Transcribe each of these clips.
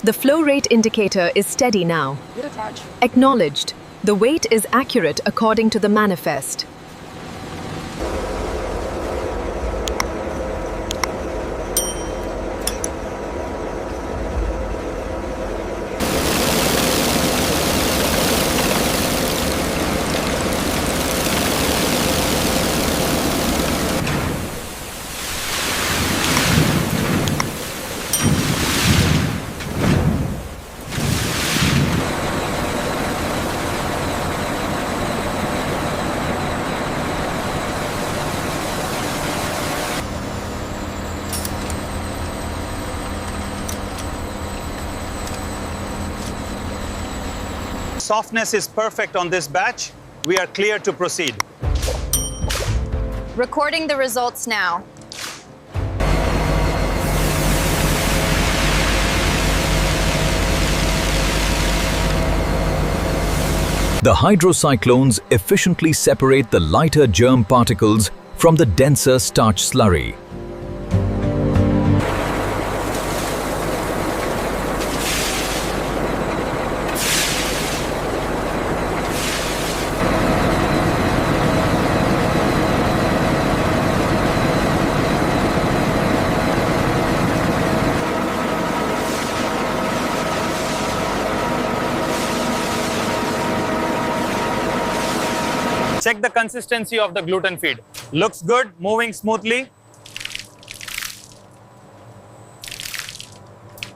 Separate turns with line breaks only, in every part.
The flow rate indicator is steady now. Acknowledged. The weight is accurate according to the manifest.
Softness is perfect on this batch. We are clear to proceed.
Recording the results now.
The hydrocyclones efficiently separate the lighter germ particles from the denser starch slurry.
Check the consistency of the gluten feed. Looks good, moving smoothly.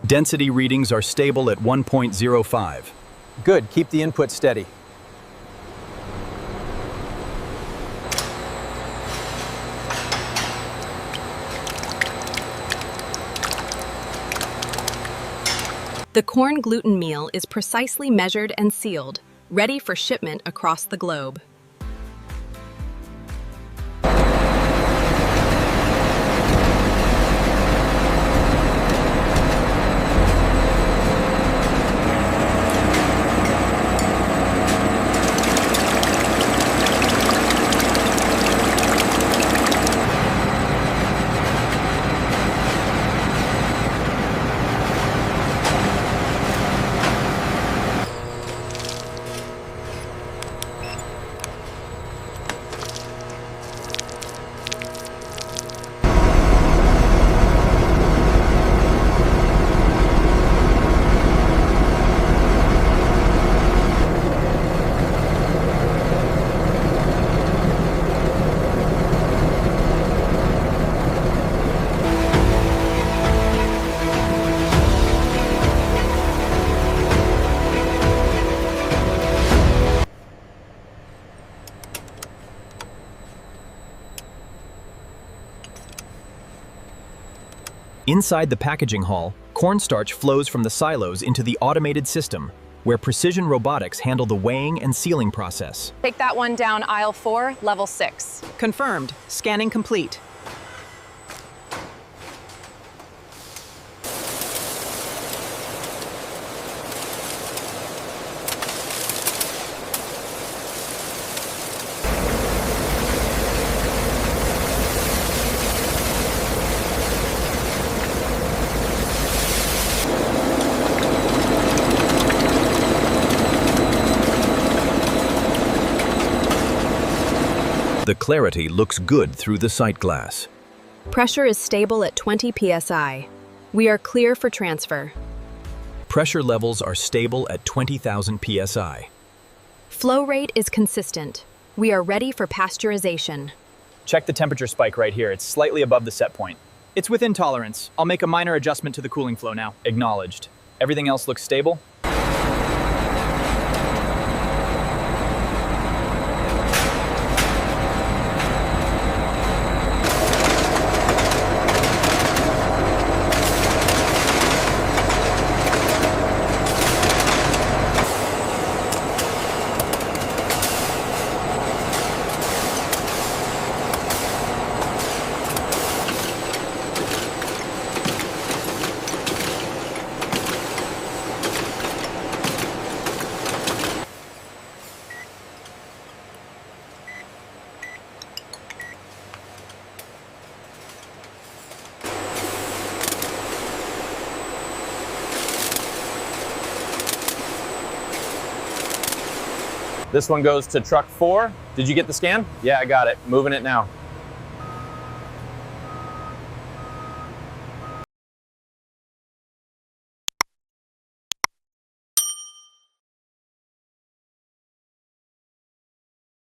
Density readings are stable at 1.05.
Good, keep the input steady.
The corn gluten meal is precisely measured and sealed, ready for shipment across the globe.
Inside the packaging hall, cornstarch flows from the silos into the automated system, where precision robotics handle the weighing and sealing process.
Take that one down aisle 4, level 6.
Confirmed. Scanning complete.
The clarity looks good through the sight glass.
Pressure is stable at 20 psi. We are clear for transfer.
Pressure levels are stable at 20,000 psi.
Flow rate is consistent. We are ready for pasteurization.
Check the temperature spike right here. It's slightly above the set point.
It's within tolerance. I'll make a minor adjustment to the cooling flow now.
Acknowledged. Everything else looks stable?
This one goes to truck 4. Did you get the scan? Yeah, I got it. Moving it now.